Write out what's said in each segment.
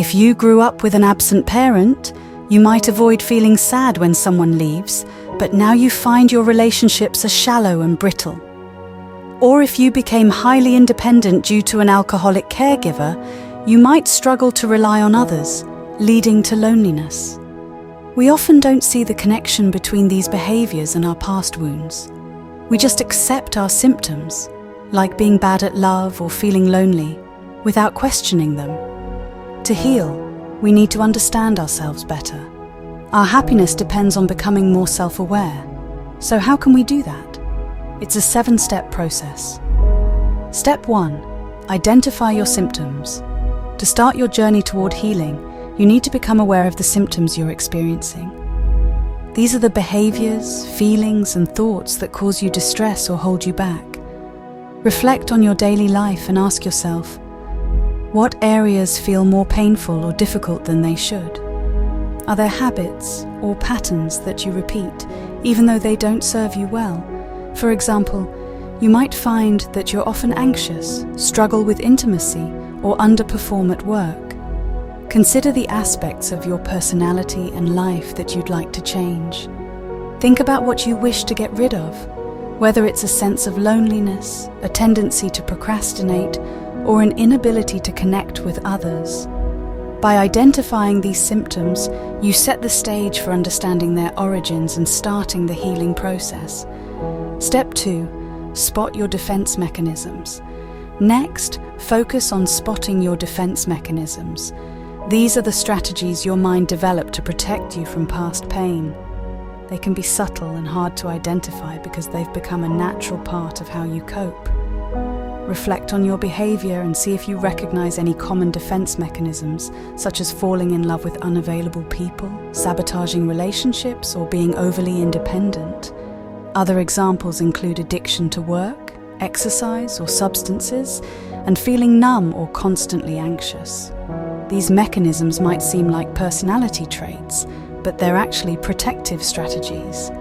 If you grew up with an absent parent, you might avoid feeling sad when someone leaves, but now you find your relationships are shallow and brittle. Or if you became highly independent due to an alcoholic caregiver, you might struggle to rely on others, leading to loneliness. We often don't see the connection between these behaviors and our past wounds. We just accept our symptoms, like being bad at love or feeling lonely, without questioning them. To heal, we need to understand ourselves better. Our happiness depends on becoming more self-aware. So how can we do that? It's a 7-step process. Step 1. Identify your symptoms. To start your journey toward healing, you need to become aware of the symptoms you're experiencing. These are the behaviors, feelings, and thoughts that cause you distress or hold you back. Reflect on your daily life and ask yourself, what areas feel more painful or difficult than they should? Are there habits or patterns that you repeat, even though they don't serve you well? For example, you might find that you're often anxious, struggle with intimacy, or underperform at work. Consider the aspects of your personality and life that you'd like to change. Think about what you wish to get rid of, whether it's a sense of loneliness, a tendency to procrastinate, or an inability to connect with others. By identifying these symptoms, you set the stage for understanding their origins and starting the healing process. Step 2. Spot your defense mechanisms. Next, focus on spotting your defense mechanisms. These are the strategies your mind developed to protect you from past pain. They can be subtle and hard to identify because they've become a natural part of how you cope. Reflect on your behavior and see if you recognize any common defense mechanisms, such as falling in love with unavailable people, sabotaging relationships, or being overly independent. Other examples include addiction to work, exercise, or substances, and feeling numb or constantly anxious. These mechanisms might seem like personality traits, but they're actually protective strategies.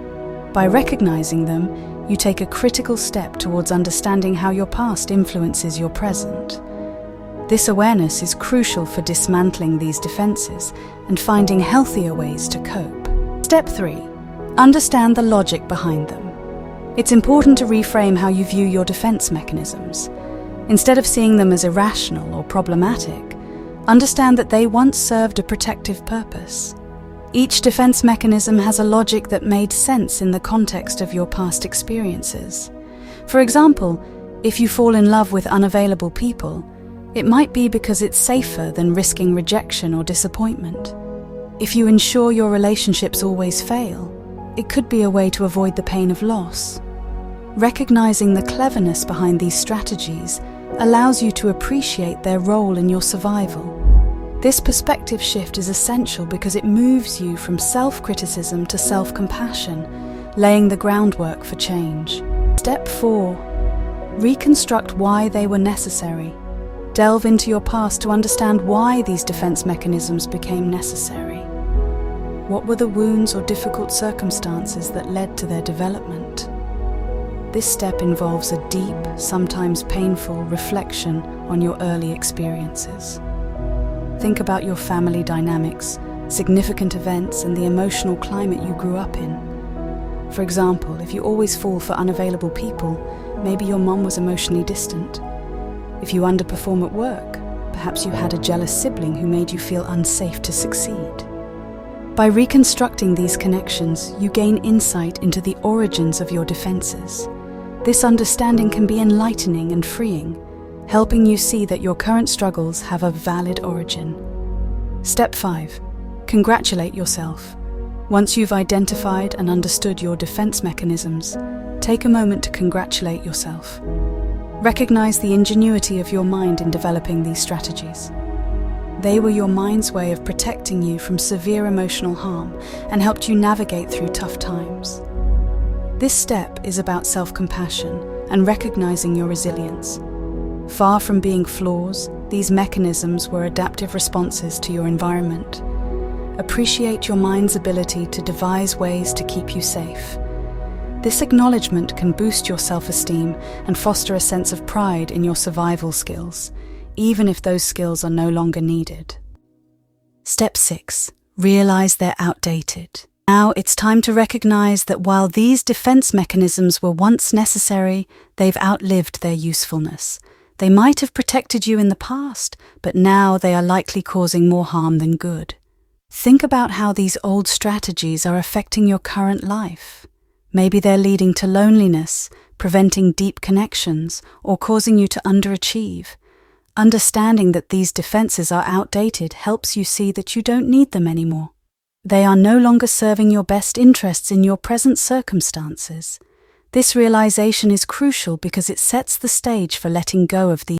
By recognizing them, you take a critical step towards understanding how your past influences your present. This awareness is crucial for dismantling these defenses and finding healthier ways to cope. Step 3. Understand the logic behind them. It's important to reframe how you view your defense mechanisms. Instead of seeing them as irrational or problematic, understand that they once served a protective purpose. Each defense mechanism has a logic that made sense in the context of your past experiences. For example, if you fall in love with unavailable people, it might be because it's safer than risking rejection or disappointment. If you ensure your relationships always fail, it could be a way to avoid the pain of loss. Recognizing the cleverness behind these strategies allows you to appreciate their role in your survival. This perspective shift is essential because it moves you from self-criticism to self-compassion, laying the groundwork for change. Step 4. Reconstruct why they were necessary. Delve into your past to understand why these defense mechanisms became necessary. What were the wounds or difficult circumstances that led to their development? This step involves a deep, sometimes painful, reflection on your early experiences. Think about your family dynamics, significant events, and the emotional climate you grew up in. For example, if you always fall for unavailable people, maybe your mom was emotionally distant. If you underperform at work, perhaps you had a jealous sibling who made you feel unsafe to succeed. By reconstructing these connections, you gain insight into the origins of your defenses. This understanding can be enlightening and freeing, helping you see that your current struggles have a valid origin. Step 5. Congratulate yourself. Once you've identified and understood your defense mechanisms, take a moment to congratulate yourself. Recognize the ingenuity of your mind in developing these strategies. They were your mind's way of protecting you from severe emotional harm and helped you navigate through tough times. This step is about self-compassion and recognizing your resilience. Far from being flaws, these mechanisms were adaptive responses to your environment. Appreciate your mind's ability to devise ways to keep you safe. This acknowledgement can boost your self-esteem and foster a sense of pride in your survival skills, even if those skills are no longer needed. Step 6. Realize they're outdated. Now it's time to recognize that while these defense mechanisms were once necessary, they've outlived their usefulness. They might have protected you in the past, but now they are likely causing more harm than good. Think about how these old strategies are affecting your current life. Maybe they're leading to loneliness, preventing deep connections, or causing you to underachieve. Understanding that these defenses are outdated helps you see that you don't need them anymore. They are no longer serving your best interests in your present circumstances. This realization is crucial because it sets the stage for letting go of these